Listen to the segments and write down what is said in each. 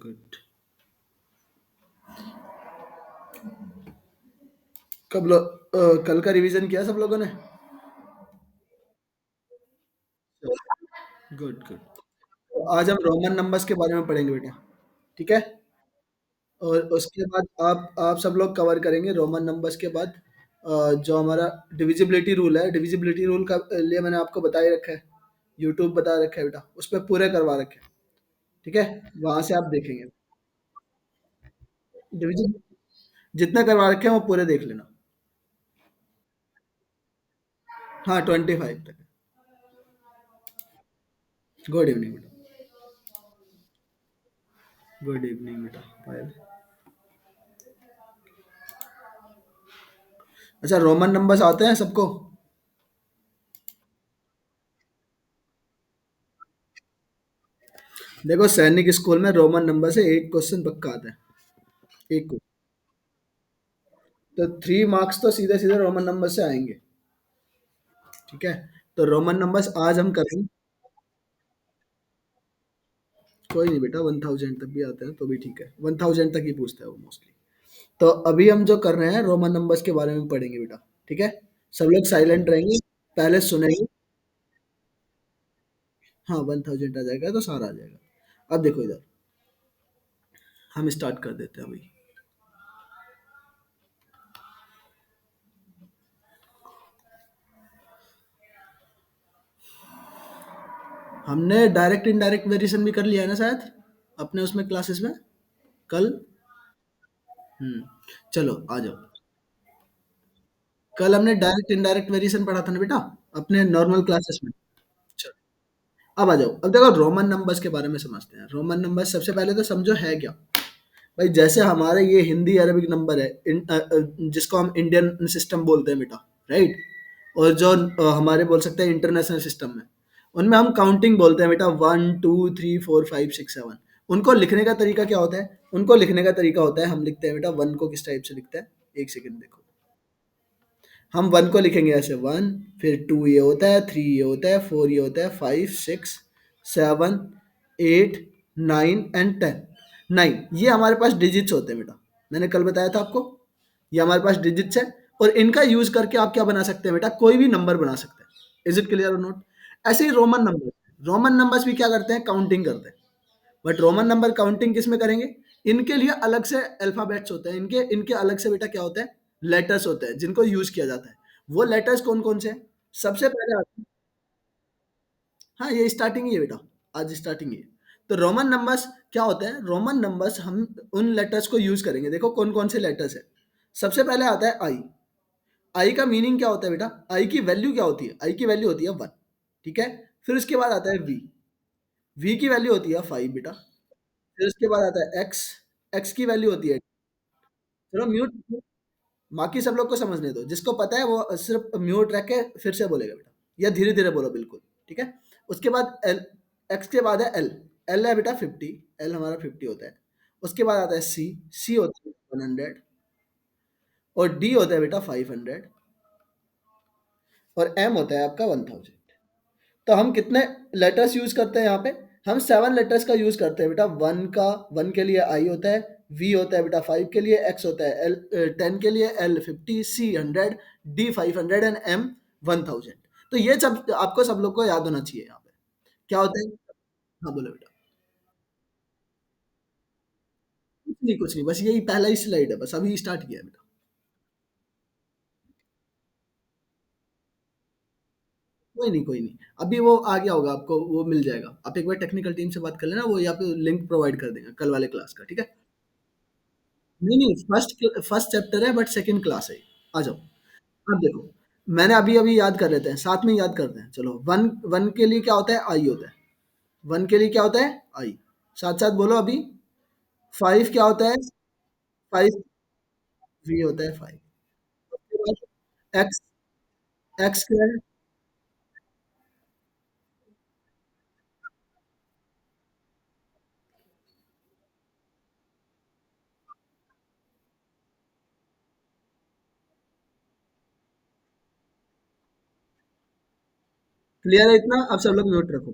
Good. कल का revision किया सब लोगों ने? Good good. तो आज हम रोमन नंबर्स के बारे में पढ़ेंगे बेटा। ठीक है। और उसके बाद आप सब लोग कवर करेंगे रोमन नंबर्स के बाद। जो हमारा डिविजिबिलिटी रूल है, डिविजिबिलिटी रूल का लिए मैंने आपको बता ही रखा है। यूट्यूब बता रखा है बेटा, उस पर पूरे करवा रखे हैं। ठीक है। वहां से आप देखेंगे। डिविजन जितने करवा रखे हैं वो पूरे देख लेना। हाँ, 25 तक। गुड इवनिंग बेटा। गुड इवनिंग बेटा पायल। अच्छा, रोमन नंबर्स आते हैं सबको? देखो, सैनिक स्कूल में रोमन नंबर से एक क्वेश्चन पक्का आता है। एक को तो 3 मार्क्स तो सीधे सीधे रोमन नंबर से आएंगे। ठीक है। तो रोमन नंबर्स आज हम करेंगे। कोई नहीं बेटा, 1000 तक भी आते हैं तो भी ठीक है, 1000 तक ही पूछता है वो मोस्टली। तो अभी हम जो कर रहे हैं रोमन नंबर्स के बारे में पढ़ेंगे बेटा। ठीक है। सब लोग साइलेंट रहेंगे, पहले सुनेंगे। हाँ, 1000 आ जाएगा तो सारा आ जाएगा। अब देखो इधर, हम स्टार्ट कर देते हैं अभी। हमने डायरेक्ट इनडायरेक्ट वेरिएशन भी कर लिया है ना शायद, अपने उसमें क्लासेस में कल। हम्म। चलो आ जाओ। कल हमने डायरेक्ट इनडायरेक्ट वेरिएशन पढ़ा था ना बेटा, अपने नॉर्मल क्लासेस में। चलो, अब आ जाओ। अब देखो रोमन नंबर्स के बारे में समझते हैं। रोमन नंबर्स सबसे पहले तो समझो है क्या। भाई जैसे हमारे ये हिंदी अरबिक नंबर है, जिसको हम इंडियन सिस्टम बोलते हैं बेटा, राइट। और जो हमारे बोल सकते हैं इंटरनेशनल सिस्टम में, उनमें हम काउंटिंग बोलते हैं बेटा, 1 2 3 4 5 6 7। उनको लिखने का तरीका क्या होता है? उनको लिखने का तरीका होता है, हम लिखते हैं बेटा वन को किस टाइप से लिखते हैं। एक सेकंड देखो। हम वन को लिखेंगे ऐसे, वन, फिर टू ये होता है, थ्री ये होता है, फोर ये होता है, five six seven eight nine and 10। Nine ये हमारे पास डिजिट्स होते हैं बेटा। मैंने कल बताया था आपको, ये हमारे पास डिजिट्स है। और इनका यूज करके आप क्या बना सकते हैं बेटा? कोई भी नंबर बना सकते हैं। इज इट क्लियर और नॉट? ऐसे ही रोमन नंबर, रोमन नंबर्स भी क्या करते हैं? काउंटिंग करते हैं। बट रोमन नंबर काउंटिंग किस में करेंगे? इनके लिए अलग से अल्फाबेट्स होते हैं, इनके इनके अलग से बेटा क्या होता है? लेटर्स होते हैं जिनको यूज किया जाता है। वो लेटर्स कौन कौन से हैं? सबसे पहले आते हैं। हाँ, ये स्टार्टिंग ही है बेटा, आज स्टार्टिंग ही है। तो रोमन नंबर्स क्या होते हैं? रोमन नंबर्स हम उन लेटर्स को यूज करेंगे। देखो कौन कौन से लेटर्स है। सबसे पहले आता है आई। आई का मीनिंग क्या होता है बेटा? आई की वैल्यू क्या होती है? आई की वैल्यू होती है 1। ठीक है। फिर उसके बाद आता है वी। वी की वैल्यू होती है 5 बेटा। फिर उसके बाद आता है एक्स। एक्स की वैल्यू होती है। चलो म्यूट, बाकी सब लोग को समझने दो। जिसको पता है वो सिर्फ म्यूट रख के फिर से बोलेगा बेटा, या धीरे धीरे बोलो बिल्कुल। ठीक है। उसके बाद एल। एक्स के बाद है एल। एल है बेटा 50। एल हमारा 50 होता है। उसके बाद आता है सी। सी होता है 100। और डी होता है बेटा 500। और एम होता है आपका 1000। तो हम कितने लेटर्स यूज करते हैं यहाँ पे? हम 7 लेटर्स का यूज करते हैं बेटा। वन का, वन के लिए आई होता है, वी होता है बेटा 5 के लिए, एक्स होता है एल 10 के लिए, L 50, C 100, D 500 and M 1000। तो ये सब आपको सब लोग को याद होना चाहिए यहाँ पे। क्या होता है? हाँ बोलो बेटा। कुछ नहीं कुछ नहीं, बस यही पहला ही स्लाइड है, बस अभी स्टार्ट किया है बेटा। कोई नहीं कोई नहीं, अभी वो आ गया होगा आपको, वो मिल जाएगा। आप एक बार टेक्निकल टीम से बात कर लेना, वो यहाँ पे लिंक प्रोवाइड कर देंगे कल वाले क्लास का। ठीक है। नहीं नहीं, फर्स्ट फर्स्ट चैप्टर है बट सेकंड क्लास है। आ जाओ। अब देखो, मैंने अभी अभी याद कर लेते हैं, साथ में याद करते हैं। चलो, वन, वन के लिए क्या होता है? आई होता है। वन के लिए क्या होता है? आई। साथ साथ बोलो अभी। फाइव क्या होता है? फाइव वी होता है 5। उसके बाद एक्स। एक्स क्या है? क्लियर है इतना? अब सब लोग म्यूट रखो।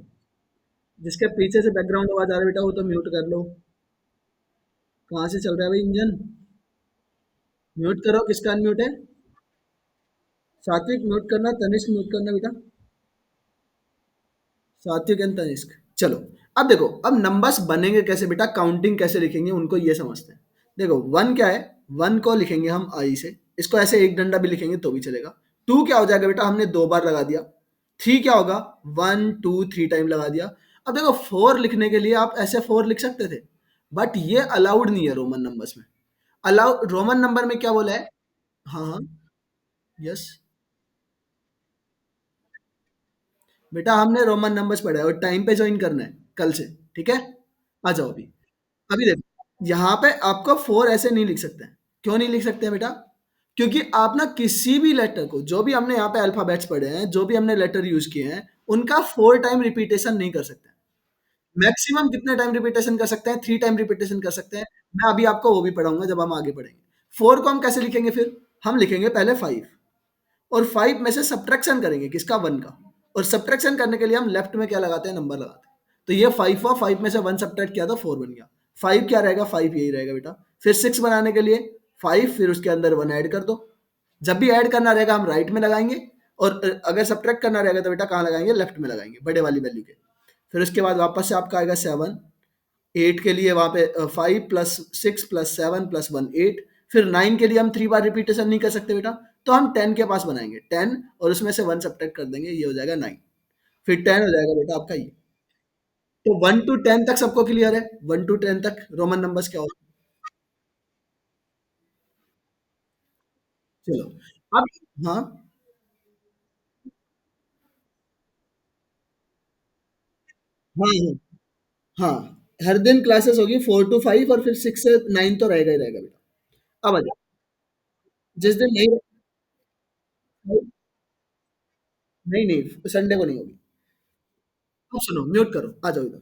जिसके पीछे से बैकग्राउंड आवाज आ रहा है बेटा, वो तो म्यूट कर लो। कहाँ से चल रहा है भाई इंजन? म्यूट करो, किसका अनम्यूट है? सात्विक म्यूट करना, तनिष्क म्यूट करना बेटा। सात्विक एंड तनिष्क। चलो, अब देखो, अब नंबर्स बनेंगे कैसे बेटा, काउंटिंग कैसे लिखेंगे उनको ये समझते हैं। देखो, वन क्या है? वन को लिखेंगे हम आई से, इसको ऐसे एक डंडा भी लिखेंगे तो भी चलेगा। टू क्या हो जाएगा बेटा, हमने दो बार लगा दिया। थ्री क्या होगा? वन टू थ्री टाइम लगा दिया। अब देखो, फोर लिखने के लिए आप ऐसे फोर लिख सकते थे, बट ये अलाउड नहीं है रोमन नंबर्स में। अलाउ रोमन नंबर में क्या बोला है? हाँ हाँ। यस। बेटा हमने रोमन नंबर्स पढ़ा है और टाइम पे ज्वाइन करना है कल से। ठीक है, आ जाओ अभी। अभी देखो, यहाँ पे आपको फोर ऐसे नहीं लिख सकते हैं। क्यों नहीं लिख सकते हैं बेटा? क्योंकि आप ना किसी भी लेटर को, जो भी हमने यहाँ पे अल्फाबेट्स पढ़े हैं, जो भी हमने लेटर यूज किए हैं, उनका फोर टाइम रिपीटेशन नहीं कर सकते। मैक्सिमम कितने टाइम रिपीटेशन कर सकते हैं? थ्री टाइम रिपीटेशन कर सकते हैं। मैं अभी आपको वो भी पढ़ाऊंगा जब हम आगे पढ़ेंगे। फोर को हम कैसे लिखेंगे फिर? हम लिखेंगे पहले फाइव, और फाइव में से सब्ट्रैक्शन करेंगे किसका? वन का। और सब्ट्रैक्शन करने के लिए हम लेफ्ट में क्या लगाते हैं? नंबर लगाते हैं। तो ये फाइव हुआ, फाइव में से वन सब्ट्रैक्ट किया तो फोर बन गया। फाइव क्या रहेगा? फाइव यही रहेगा बेटा। फिर सिक्स बनाने के लिए फाइव, फिर उसके अंदर वन ऐड कर दो। जब भी ऐड करना रहेगा हम राइट में लगाएंगे, और अगर सब्ट्रैक्ट करना रहेगा तो बेटा कहाँ लगाएंगे? लेफ्ट में लगाएंगे, बड़े वाली वैल्यू के। फिर उसके बाद वापस से आपका आएगा सेवन। एट के लिए वहां पे five plus six plus seven plus one, eight. फिर नाइन के लिए हम थ्री बार रिपीटेशन नहीं कर सकते बेटा, तो हम टेन के पास बनाएंगे, टेन, और उसमें से वन सब्ट्रैक्ट कर देंगे, ये हो जाएगा नाइन। फिर टेन हो जाएगा बेटा आपका ये। तो वन टू टेन तक सबको क्लियर है? वन टू टेन तक रोमन नंबर्स क्या होते हैं? चलो, अब हाँ हाँ हाँ हाँ, हर दिन क्लासेस होगी फोर टू फाइव, और फिर सिक्स से नाइन तो रहेगा ही रहेगा बेटा। अब आ जाओ, जिस दिन नहीं, नहीं नहीं, संडे को नहीं होगी। अब सुनो, म्यूट करो, आ जाओ इधर।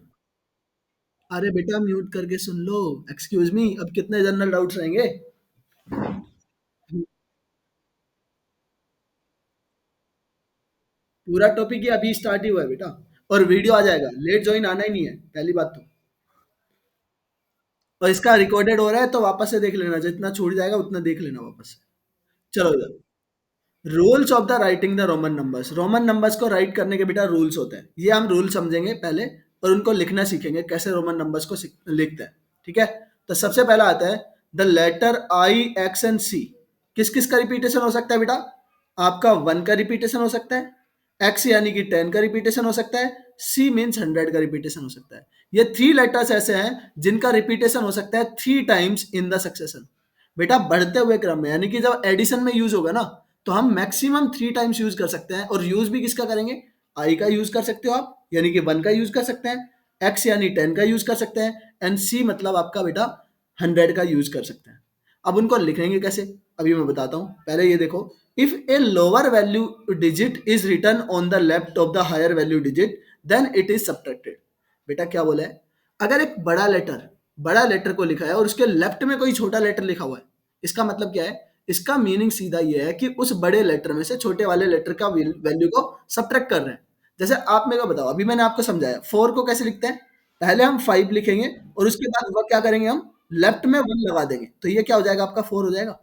अरे बेटा म्यूट करके सुन लो। एक्सक्यूज मी, अब कितने जनरल डाउट्स रहेंगे? पूरा टॉपिक ही अभी स्टार्ट ही हुआ है बेटा, और वीडियो आ जाएगा, लेट ज्वाइन आना ही नहीं है पहली बात तो। और इसका रिकॉर्डेड हो रहा है तो वापस से देख लेना, जितना छूट जाएगा उतना देख लेना वापस से। चलो इधर, rules of the writing the Roman numbers. Roman numbers को राइट करने के बेटा रूल्स होते हैं, ये हम रूल समझेंगे पहले, और उनको लिखना सीखेंगे कैसे रोमन नंबर्स को लिखते हैं। ठीक है, तो सबसे पहला आता है the letter I, X and C. किस किस का रिपीटेशन हो सकता है बेटा? आपका वन का रिपीटेशन हो सकता है, एक्स यानी कि टेन का रिपीटेशन हो सकता है, सी मीन्स हंड्रेड का रिपीटेशन हो सकता है। ये थ्री लेटर्स ऐसे हैं जिनका रिपीटेशन हो सकता है three times in the succession. बेटा बढ़ते हुए क्रम में, यानी कि जब एडिशन में यूज होगा ना, तो हम मैक्सिमम थ्री टाइम्स यूज कर सकते हैं। और यूज भी किसका करेंगे? आई का यूज कर सकते हो आप, यानी कि वन का यूज कर सकते हैं, एक्स यानी टेन का यूज कर सकते हैं, एंड सी मतलब आपका बेटा हंड्रेड का यूज कर सकते हैं। अब उनको लिखेंगे कैसे, अभी मैं बताता हूं। पहले ये देखो, if a lower value digit is return on the left of the higher value digit, then it is subtracted. बेटा क्या बोला है? अगर एक बड़ा लेटर को लिखा है और उसके लेफ्ट में कोई छोटा लेटर लिखा हुआ है, इसका मतलब क्या है? इसका मीनिंग सीधा ये है कि उस बड़े लेटर में से छोटे वाले लेटर का वैल्यू को सब्ट्रैक्ट कर रहे हैं। जैसे आप मेरे को बताओ, अभी मैंने आपको समझाया फोर को कैसे लिखते हैं। पहले हम फाइव लिखेंगे, और उसके बाद वह क्या करेंगे, हम लेफ्ट में वन लगा देंगे, तो ये क्या हो जाएगा? आपका फोर हो जाएगा।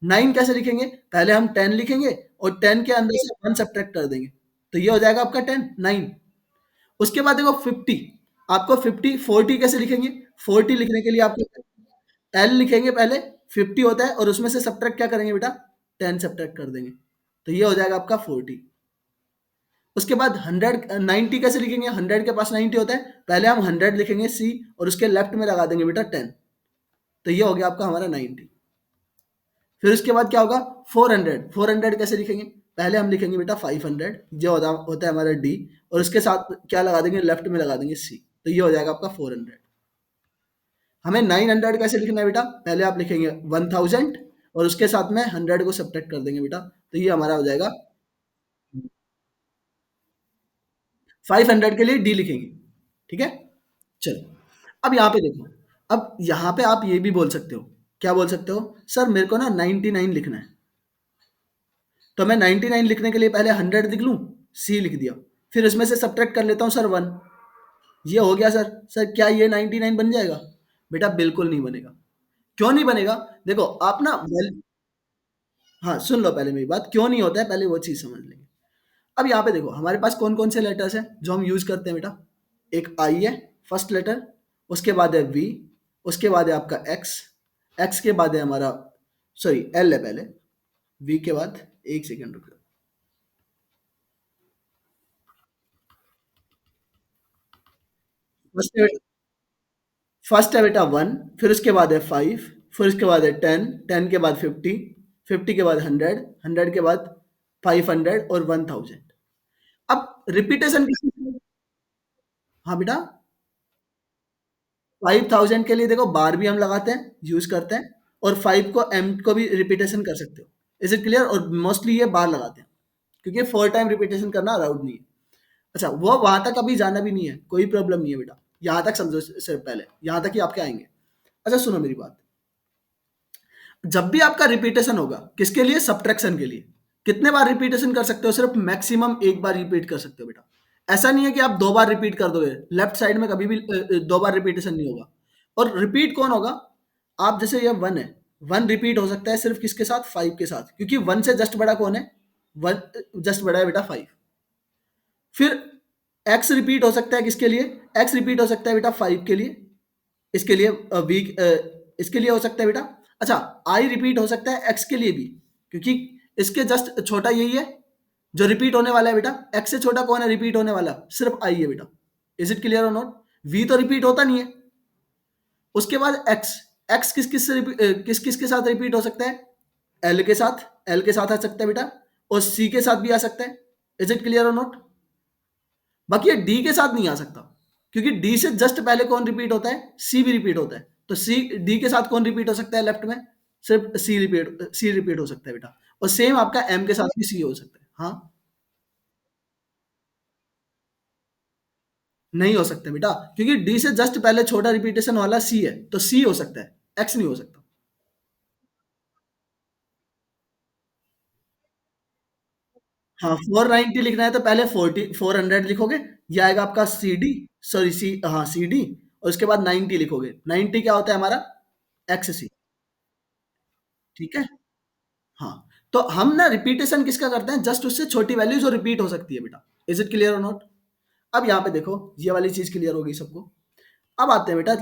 नाइन कैसे लिखेंगे? पहले हम टेन लिखेंगे, और टेन के अंदर से वन सब्ट्रैक्ट कर देंगे, तो ये हो जाएगा आपका टेन, नाइन। उसके बाद देखो फिफ्टी, आपको फिफ्टी, फोर्टी कैसे लिखेंगे? फोर्टी लिखने के लिए आपको एल लिखेंगे पहले, फिफ्टी होता है, और उसमें से सब्ट्रैक्ट क्या करेंगे बेटा? टेन सब्ट्रैक्ट कर देंगे, तो ये हो जाएगा आपका फोर्टी। उसके बाद हंड्रेड, नाइनटी कैसे लिखेंगे? हंड्रेड के पास नाइनटी होता है, पहले हम हंड्रेड लिखेंगे सी, और उसके लेफ्ट में लगा देंगे बेटा टेन, तो ये हो गया आपका हमारा नाइनटी। फिर उसके बाद क्या होगा? फोर हंड्रेड, फोर हंड्रेड कैसे लिखेंगे? पहले हम लिखेंगे बेटा फाइव हंड्रेड, जो होता है हमारा डी, और उसके साथ क्या लगा देंगे? लेफ्ट में लगा देंगे सी, तो ये हो जाएगा आपका फोर हंड्रेड। हमें नाइन हंड्रेड कैसे लिखना है बेटा? पहले आप लिखेंगे वन थाउजेंड, और उसके साथ में हंड्रेड को सब्ट्रैक्ट कर देंगे बेटा, तो ये हमारा हो जाएगा फाइव हंड्रेड के लिए डी लिखेंगे। ठीक है, चलो, अब यहाँ पे देखो। अब यहाँ पे आप ये भी बोल सकते हो, क्या बोल सकते हो? सर मेरे को ना 99 लिखना है, तो मैं 99 लिखने के लिए पहले 100 लिख लूँ, सी लिख दिया, फिर इसमें से सब्ट्रैक्ट कर लेता हूँ सर वन, ये हो गया सर। सर क्या ये 99 बन जाएगा? बेटा बिल्कुल नहीं बनेगा। क्यों नहीं बनेगा? देखो आप ना हाँ, सुन लो पहले मेरी बात, क्यों नहीं होता है पहले वो चीज़ समझ लेंगे। अब यहाँ पे देखो हमारे पास कौन-कौन से लेटर्स हैं जो हम यूज़ करते हैं बेटा? एक आई है, फर्स्ट लेटर, उसके बाद है वी, उसके बाद है आपका एक्स, एक्स के बाद है हमारा सॉरी एल है पहले, वी के बाद एक सेकंड रुक जाओ। फर्स्ट है फर्स्ट है बेटा 1, फिर उसके बाद है 5, फिर उसके बाद है 10, 10 के बाद 50, 50 के बाद 100, 100 के बाद 500 और 1000। अब रिपीटेशन किसकी? हाँ बेटा, 5000 के लिए देखो बार भी हम लगाते हैं, यूज़ करते हैं और 5 को एम को भी रिपीटेशन कर सकते हो। Is it clear? और मोस्टली ये बार लगाते हैं, क्योंकि 4 टाइम रिपीटेशन करना अलाउड नहीं है। अच्छा, वो वहाँ तक अभी जाना भी नहीं है, कोई प्रॉब्लम नहीं है बेटा। यहाँ तक समझो सिर्फ पहले, यहाँ तक ही आपके आएँगे। अच्छा सुनो मेरी बात, जब भी आपका रिपीटेशन होगा, किसके लिए? सब्ट्रैक्शन के लिए। कितने बार रिपीटेशन कर सकते हो? सिर्फ मैक्सिमम एक बार रिपीट कर सकते हो बेटा। ऐसा नहीं है कि आप 2 बार रिपीट कर दोगे, लेफ्ट साइड में कभी भी 2 बार रिपीटेशन नहीं होगा। और रिपीट कौन होगा? आप जैसे ये 1 है, 1 रिपीट हो सकता है सिर्फ किसके साथ? 5 के साथ, क्योंकि 1 से जस्ट बड़ा कौन है? 1 जस्ट बड़ा है बेटा 5। फिर x रिपीट हो सकता है किसके लिए? x रिपीट हो सकता है बेटा 5 के लिए, इसके लिए वीक इसके लिए हो सकता है बेटा। अच्छा, आई रिपीट हो सकता है एक्स के लिए भी, क्योंकि इसके जस्ट छोटा यही है जो रिपीट होने वाला है बेटा। एक्स से छोटा कौन है रिपीट होने वाला? सिर्फ आई है बेटा। इज इट क्लियर और नॉट? वी तो रिपीट होता नहीं है। उसके बाद एक्स, एक्स किस किस के साथ रिपीट हो सकता है? एल के साथ, एल के साथ आ सकता है बेटा, और सी के साथ भी आ सकता है। इज इट क्लियर और नॉट? बाकी ये डी के साथ नहीं आ सकता, क्योंकि डी से जस्ट पहले कौन रिपीट होता है? सी भी रिपीट होता है। तो सी डी के साथ कौन रिपीट हो सकता है लेफ्ट में? सिर्फ सी रिपीट हो सकता है बेटा। और सेम आपका एम के साथ भी सी हो सकता है। हाँ, नहीं हो सकता बेटा, क्योंकि डी से जस्ट पहले छोटा रिपीटेशन वाला सी है, तो सी हो सकता है, एक्स नहीं हो सकता। हाँ, 490 लिखना है तो पहले 400 लिखोगे, ये आएगा आपका सी डी, सॉरी सी, हाँ सी डी, और उसके बाद 90 लिखोगे। 90 क्या होता है हमारा? एक्स सी। ठीक है। हाँ, तो हम ना रिपीटेशन किसका करते हैं? जस्ट उससे छोटी वैल्यू जो रिपीट हो सकती है बेटा। इज इट क्लियर और नॉट? अब यहाँ पे देखो ये वाली चीज क्लियर होगी सबको। अब आते हैं बेटा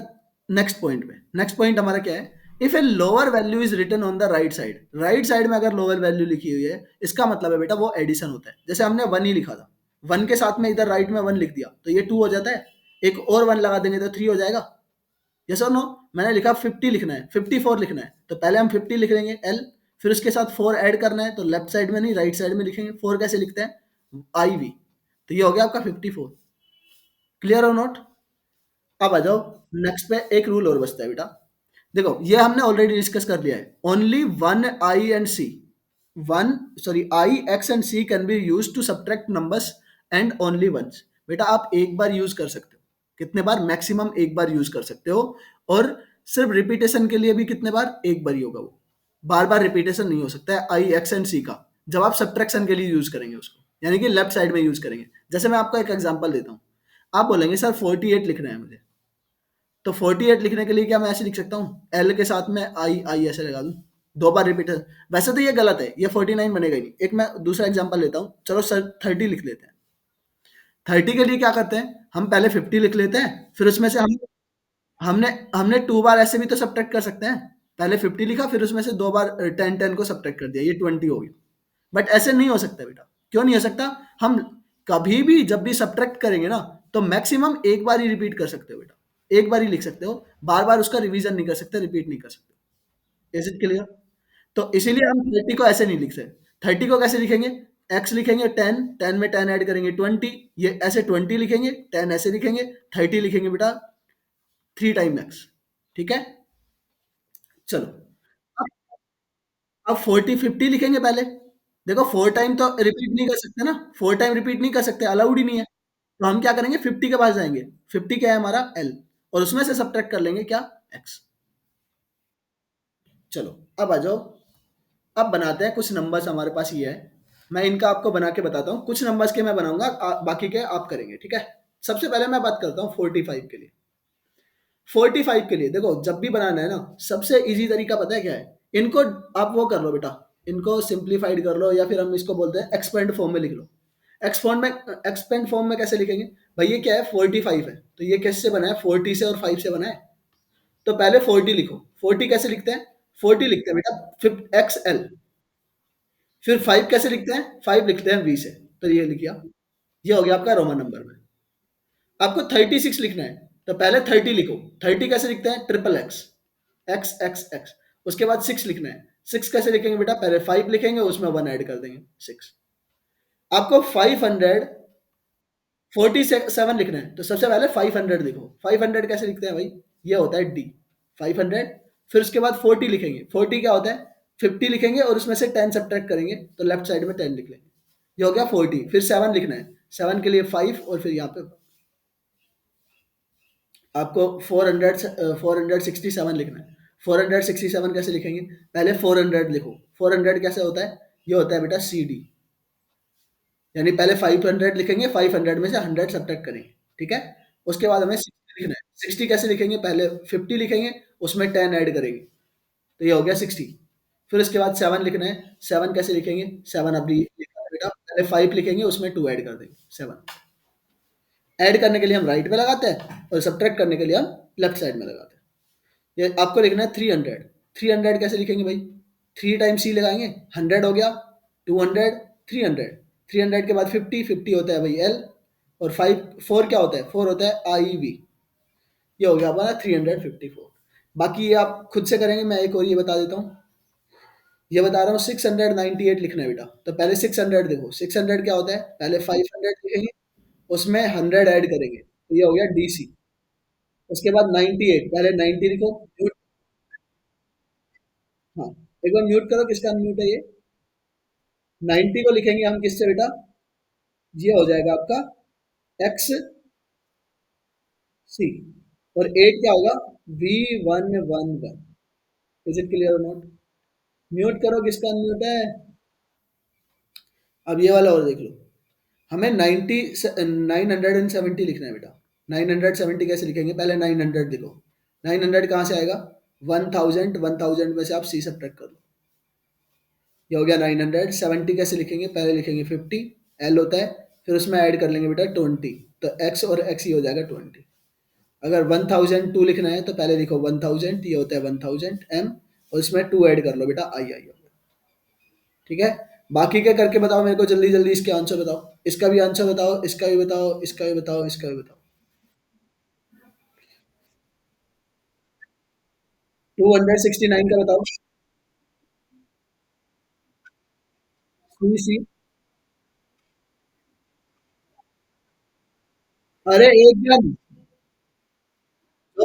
नेक्स्ट पॉइंट पे। नेक्स्ट पॉइंट हमारा क्या है? If a lower value is written on the right side, right side में अगर लोअर वैल्यू लिखी हुई है, इसका मतलब है बेटा वो एडिशन होता है। जैसे हमने 1 ही लिखा था, 1 के साथ में इधर राइट में 1 लिख दिया तो ये 2 हो जाता है, एक और 1 लगा देंगे तो 3 हो जाएगा। यस और नो? मैंने लिखा 50 लिखना है, 54 लिखना है, तो पहले हम 50 लिख लेंगे एल, फिर उसके साथ 4 ऐड करना है, तो लेफ्ट साइड में नहीं राइट साइड में लिखेंगे। 4 कैसे लिखते हैं? आई वी। तो ये हो गया आपका 54। क्लियर और नॉट? अब आ जाओ नेक्स्ट पे, एक रूल और बचता है बेटा। देखो ये हमने ऑलरेडी डिस्कस कर लिया है, only one I and C, one sorry I X and C can be use to subtract numbers and only once. बेटा आप एक बार यूज कर सकते हो, कितने बार? मैक्सिमम एक बार यूज कर सकते हो। और सिर्फ रिपीटेशन के लिए भी कितने बार? एक बार ही होगा वो, बार बार रिपीटेशन नहीं हो सकता है आई एक्स एंड सी का, जब आप सब्ट्रैक्शन के लिए यूज करेंगे उसको, यानी कि लेफ्ट साइड में यूज करेंगे। जैसे मैं आपको एक एग्जांपल देता हूँ, आप बोलेंगे सर 48 लिखना है मुझे, तो 48 लिखने के लिए क्या मैं ऐसे लिख सकता हूँ? एल के साथ में आई आई ऐसे लगा दूं, दो बार रिपीट। वैसे तो ये गलत है, ये 49 बनेगा ही नहीं। एक मैं दूसरा एग्जांपल लेता हूँ, चलो सर 30 लिख लेते हैं। 30 के लिए क्या करते हैं? हम पहले 50 लिख लेते हैं, फिर उसमें से हम हमने हमने 2 बार ऐसे भी तो सब्ट्रैक्ट कर सकते हैं। पहले 50 लिखा, फिर उसमें से 2 बार 10 10 को सब्ट्रैक्ट कर दिया, ये 20 हो गया। बट ऐसे नहीं हो सकता बेटा। क्यों नहीं हो सकता? हम कभी भी जब भी सब्ट्रैक्ट करेंगे ना, तो मैक्सिमम एक बार ही रिपीट कर सकते हो बेटा, एक बार ही लिख सकते हो, बार बार उसका रिवीजन नहीं कर सकते, रिपीट नहीं कर सकते। Is it clear? तो इसीलिए हम 30 को ऐसे नहीं लिख सकते। 30 को कैसे लिखेंगे? एक्स लिखेंगे 10, 10 में 10 ऐड करेंगे 20, ये ऐसे 20 लिखेंगे, 10 ऐसे लिखेंगे, 30 लिखेंगे बेटा 3 टाइम एक्स। ठीक है, चलो। अब 40 50 लिखेंगे पहले। देखो 4 टाइम तो रिपीट नहीं कर सकते ना, 4 टाइम रिपीट नहीं कर सकते, अलाउड ही नहीं है। तो हम क्या करेंगे? 50 के पास जाएंगे। 50 क्या है हमारा? एल, और उसमें से सब्ट्रैक्ट कर लेंगे क्या? एक्स। चलो अब आ जाओ, अब बनाते हैं कुछ नंबर्स, हमारे पास ये है। मैं इनका आपको बना के बताता हूँ, कुछ नंबर्स के मैं बनाऊंगा, बाकी के आप करेंगे। ठीक है, सबसे पहले मैं बात करता हूँ 45 के लिए। 45 के लिए देखो, जब भी बनाना है ना, सबसे इजी तरीका पता है क्या है? इनको आप वो कर लो बेटा, इनको सिंप्लीफाइड कर लो, या फिर हम इसको बोलते हैं एक्सपेंड फॉर्म में लिख लो। एक्सपेंड फॉर्म में कैसे लिखेंगे? भाई ये क्या है, 45 है, तो ये किससे बना है? 40 से और 5 से बना है। तो पहले 40 लिखो। 40 कैसे लिखते हैं? 40 लिखते हैं बेटा एक्स एल। फिर 5 कैसे लिखते हैं? 5 लिखते हैं वी से। तो ये लिख दिया। ये हो गया आपका रोमन नंबर में। आपको 36 लिखना है, तो पहले 30 लिखो। 30 कैसे लिखते हैं? Triple x, x x x. उसके बाद 6 लिखना है। 6 कैसे लिखेंगे बेटा? पहले 5 लिखेंगे, उसमें 1 ऐड कर देंगे, 6। आपको 547 लिखना है, तो सबसे पहले 500 लिखो। 500 कैसे लिखते हैं भाई? ये होता है डी, 500। फिर उसके बाद 40 लिखेंगे। 40 क्या होता है? 50 लिखेंगे और उसमें से 10 सब्ट्रैक्ट करेंगे, तो लेफ्ट साइड में 10 लिख लेंगे। ये हो गया 40। फिर 7 लिखना है। 7 के लिए 5, और फिर यहाँ पे आपको 467 लिखना है। 467 कैसे लिखेंगे? पहले 400 लिखो। 400 कैसे होता है? ये होता है बेटा सी डी, यानी पहले 500 लिखेंगे, 500 में से 100 सब्ट्रैक्ट करेंगे। ठीक है। उसके बाद हमें 60 लिखना है। 60 कैसे लिखेंगे? पहले 50 लिखेंगे, उसमें 10 ऐड करेंगे, तो ये हो गया 60। फिर उसके बाद 7 लिखना है। 7 कैसे लिखेंगे? 7 अभी लिखा है बेटा, पहले 5 लिखेंगे, उसमें 2 ऐड कर देंगे, 7। ऐड करने के लिए हम राइट में लगाते हैं, और सब्ट्रैक्ट करने के लिए हम लेफ्ट साइड में लगाते हैं। ये आपको लिखना है 300। 300 कैसे लिखेंगे भाई? 3 टाइम सी लगाएंगे, 100 हो गया, 200, 300। 300 के बाद 50, 50 होता है भाई एल, और 4 क्या होता है? 4 होता है आई वी। ये हो गया हमारा 354। बाकी ये आप खुद से करेंगे, मैं एक और ये बता देता हूँ। ये बता रहा हूँ, 698 लिखना है बेटा, तो पहले 600 देखो। 600 क्या होता है? पहले 500 लिखेंगे, उसमें 100 ऐड करेंगे, तो ये हो गया डीसी। उसके बाद 98, पहले 90 लिखो, म्यूट। हाँ, एक बार म्यूट करो, किसका म्यूट है ये? 90 को लिखेंगे हम किससे बेटा? ये हो जाएगा आपका एक्स सी। और 8 क्या होगा? V111। इज इट क्लियर और नॉट? म्यूट करो, किसका म्यूट है? अब ये वाला और देख लो। हमें 970 लिखना है बेटा। 970 कैसे लिखेंगे? पहले 900 लिखो। 900 कहाँ से आएगा? 1000। 1000 में से आप सी सब्ट्रैक्ट कर लो, ये हो गया 970। कैसे लिखेंगे? पहले लिखेंगे 50, एल होता है, फिर उसमें ऐड कर लेंगे बेटा 20, तो एक्स और एक्स ही हो जाएगा 20। अगर 1002 लिखना है, तो पहले लिखो 1000, ये होता है 1000 एम, और इसमें 2 ऐड कर लो बेटा, आई आई हो गया। ठीक है। बाकी क्या करके बताओ मेरे को, जल्दी जल्दी इसके आंसर बताओ। इसका भी आंसर बताओ, इसका भी बताओ, इसका भी बताओ, इसका भी बताओ। 269 का बताओ। सी सी। अरे एकदम। तो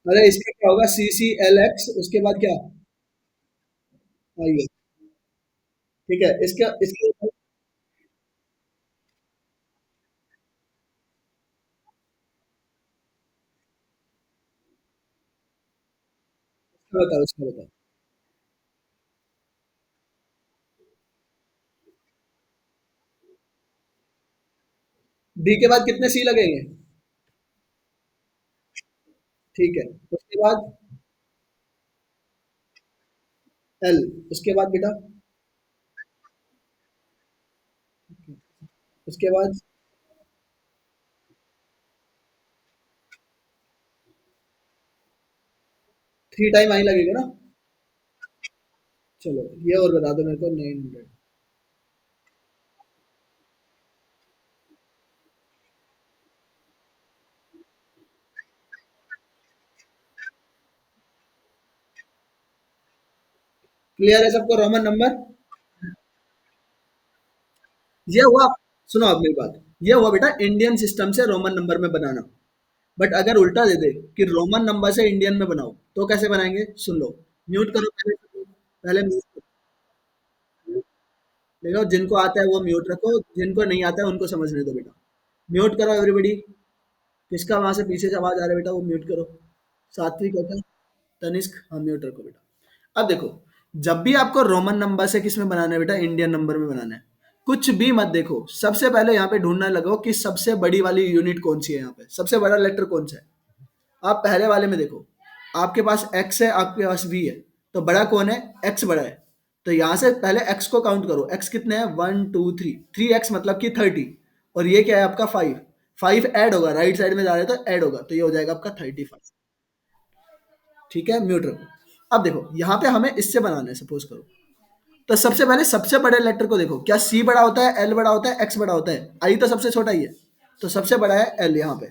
अरे इसका क्या होगा? सी सी एल एक्स, उसके बाद क्या? आइए। ठीक है, इसका इसके इसका बताओ, इसका बताओ। डी के बाद कितने सी लगेंगे? ठीक है। उसके बाद एल, उसके बाद बेटा, उसके बाद 3 टाइम आई लगेगा ना? चलो, ये और बता दो मेरे को, 900। क्लियर है सबको रोमन नंबर? ये हुआ, सुनो आप मेरी बात। ये हुआ बेटा इंडियन सिस्टम से रोमन नंबर में बनाना। बट अगर उल्टा दे दे कि रोमन नंबर से इंडियन में बनाओ, तो कैसे बनाएंगे? सुन लो। म्यूट करो पहले। पहले म्यूट करो। देखो, जिनको आता है वो म्यूट रखो, जिनको नहीं आता है उनको समझने दो बेटा। म्यूट करो एवरीबडी। किसका वहां से पीछे से आवाज आ रहा है बेटा, वो म्यूट करो। सात्विक होता है, तनिष्क, हाँ म्यूट रखो बेटा। अब देखो, जब भी आपको रोमन नंबर से किस में बनाना है बेटा, इंडियन नंबर में बनाना है। कुछ भी मत देखो, सबसे पहले यहाँ पे ढूंढना लगो कि सबसे बड़ी वाली यूनिट कौन सी है, यहाँ पे सबसे बड़ा लेटर कौन सा है। आप पहले वाले में देखो, आपके पास एक्स है, आपके पास वी है, तो बड़ा कौन है, एक्स बड़ा है। तो यहाँ से पहले एक्स को काउंट करो, एक्स कितने हैं, 1 2 3, 3x मतलब कि 30, और ये क्या है आपका 5, 5 ऐड होगा, राइट साइड में जा रहे हैं तो ऐड होगा, तो ये हो जाएगा आपका 35। ठीक है, म्यूट रखो। अब देखो यहाँ पे हमें इससे बनाना है, सपोज करो। तो सबसे पहले सबसे बड़े लेटर को देखो, क्या सी बड़ा होता है, एल बड़ा होता है, एक्स बड़ा होता है, आई तो सबसे छोटा ही है, तो सबसे बड़ा है एल यहाँ पे।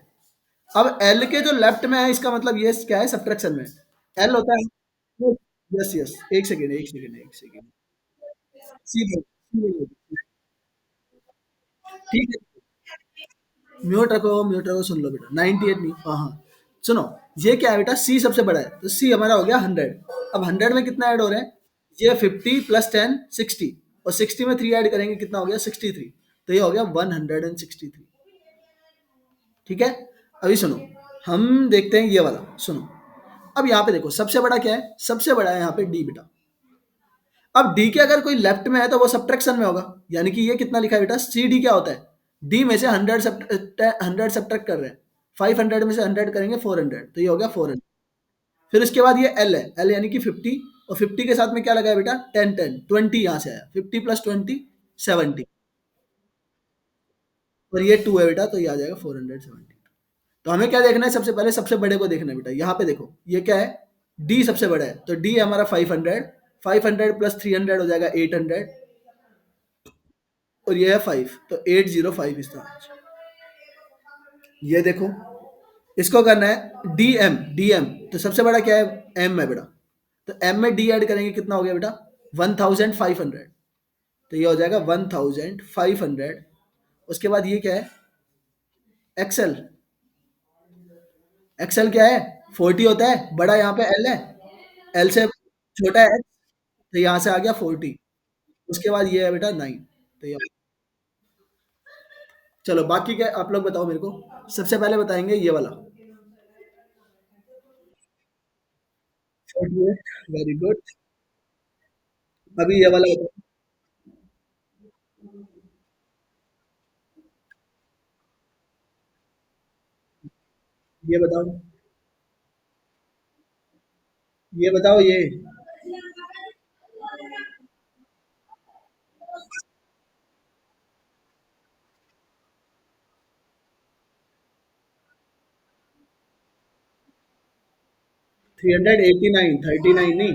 अब एल के जो लेफ्ट में है, इसका मतलब ये क्या है, सब्ट्रैक्शन में। एल होता है, यस यस, एक सेकेंड एक सेकेंड एक सेकेंड, सी बोलो, ठीक है। म्यूट रखो, सुन लो बेटा, 98 नहीं, हाँ हाँ, सुनो। ये क्या है बेटा, सी सबसे बड़ा है, तो सी हमारा हो गया 100। अब 100 में कितना ऐड हो रहे हैं, ये 50 प्लस 10 60, और 60 में 3 ऐड करेंगे, कितना हो गया 63, तो ये हो गया 163। ठीक है। अभी सुनो, हम देखते हैं ये वाला, सुनो। अब यहाँ पे देखो सबसे बड़ा क्या है, सबसे बड़ा है यहाँ पे डी बेटा। अब डी के अगर कोई लेफ्ट में है तो वो सब्ट्रैक्शन में होगा, यानी कि ये कितना लिखा है बेटा, सी डी क्या होता है, डी में से 100 सब्ट्रैक्ट कर रहे हैं, 500 में से 100 करेंगे 400, तो ये हो गया 400। फिर उसके बाद ये एल है, एल यानी कि 50, और 50 के साथ में क्या लगा है बेटा, 10 20 यहाँ से आया, 50 प्लस 20 70, और ये 2 है बेटा, तो ये आ जाएगा 470। तो हमें क्या देखना है, सबसे पहले सबसे बड़े को देखना है बेटा। यहाँ पे देखो ये क्या है, डी सबसे बड़ा है, तो डी है हमारा 500, 500 प्लस 300 हो जाएगा 800, और ये है 5, तो 805 इसका आंसर। ये देखो, इसको करना है डीएम, डीएम तो सबसे बड़ा क्या है, एम है बेटा, तो एम में डी ऐड करेंगे, कितना हो गया बेटा, 1500, तो ये हो जाएगा 1500। उसके बाद ये क्या है, एक्सएल, एक्सएल क्या है, 40 होता है, बड़ा यहाँ पे एल है, एल से छोटा है एक्स, तो यहाँ से आ गया 40। उसके बाद ये है बेटा 9, तो ये, चलो बाकी क्या आप लोग बताओ मेरे को। सबसे पहले बताएंगे ये वाला, 48, वेरी गुड। अभी ये वाला बताओ, ये बताओ, ये बताओ ये, 389, 39 नहीं,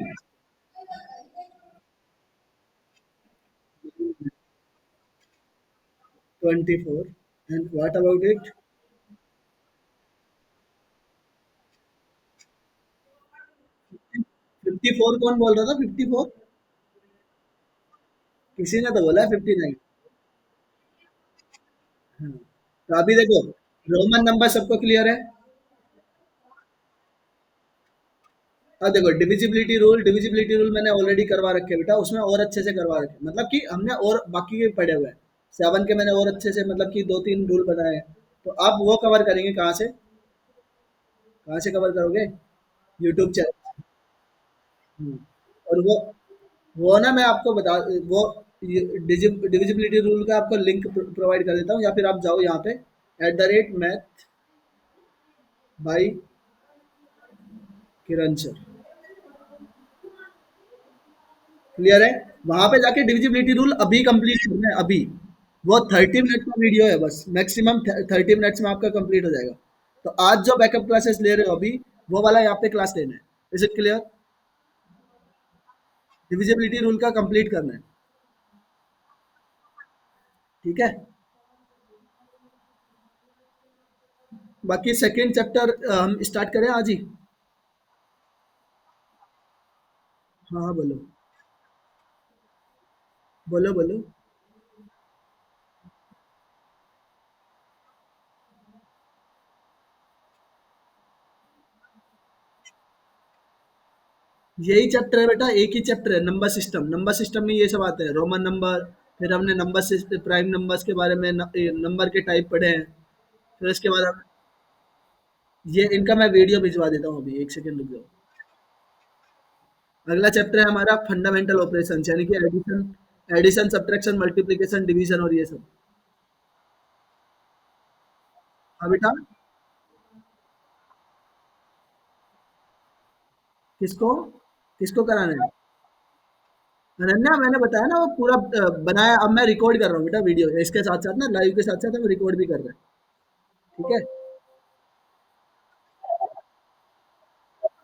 24, एंड व्हाट अबाउट इट, 54 कौन बोल रहा था, 54 किसी ने तो बोला है 59। हाँ। तो अभी देखो, रोमन नंबर सबको क्लियर है। अब देखो डिविजिबिलिटी रूल मैंने ऑलरेडी करवा रखे हैं बेटा, उसमें और अच्छे से करवा रखे हैं। मतलब कि हमने और बाकी के पढ़े हुए हैं, 7 के मैंने और अच्छे से, मतलब कि 2 3 रूल बनाए हैं। तो आप वो कवर करेंगे कहाँ से, कहाँ से कवर करोगे, यूट्यूब चैनल। हम्म। और वो ना मैं आपको बता, वो डिविजिबिलिटी रूल का आपको लिंक प्रोवाइड कर देता हूँ, या फिर आप जाओ यहाँ पे @math by Kiran sir, clear है। वहां पे जाके डिविजिबिलिटी रूल अभी कंप्लीट करना है, अभी। वो 30 मिनट का वीडियो है बस, मैक्सिमम 30 मिनट्स में आपका कंप्लीट हो जाएगा। तो आज जो बैकअप क्लासेस ले रहे हो अभी, वो वाला यहाँ पे क्लास लेना है। Is it clear, divisibility rule का कंप्लीट करना है, ठीक है। बाकी सेकेंड चैप्टर हम स्टार्ट करें आज ही। हाँ हाँ बोलो, बोलो बोलो। यही चैप्टर है बेटा, एक ही चैप्टर है, नंबर सिस्टम। नंबर सिस्टम में ये सब आते हैं, रोमन नंबर, फिर हमने नंबर सिस्टम, प्राइम नंबर्स के बारे में, नंबर के टाइप पढ़े हैं। फिर इसके बाद ये इनका मैं वीडियो भिजवा देता हूँ, अभी एक सेकंड रुक जाओ। अगला चैप्टर है हमारा फंडामेंटल ऑपरेशन, यानी कि addition, addition, subtraction, multiplication, division और ये सब। हाँ बेटा। किसको, किसको कराना है? अनन्या, मैंने बताया ना वो पूरा बनाया। अब मैं रिकॉर्ड कर रहा हूँ बेटा वीडियो, इसके साथ साथ ना, लाइव के साथ साथ हम रिकॉर्ड भी कर रहे हैं। ठीक है।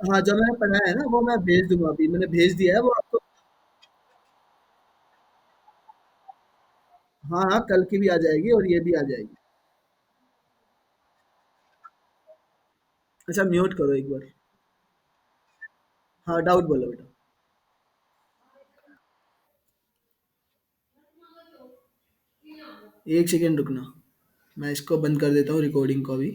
हाँ, जो मैंने पढ़ाया है ना वो मैं भेज दूंगा, अभी मैंने भेज दिया है वो आपको। हाँ हाँ, कल की भी आ जाएगी और ये भी आ जाएगी। अच्छा, म्यूट करो एक बार। हाँ, डाउट बोलो बेटा। एक सेकेंड रुकना, मैं इसको बंद कर देता हूँ रिकॉर्डिंग को अभी।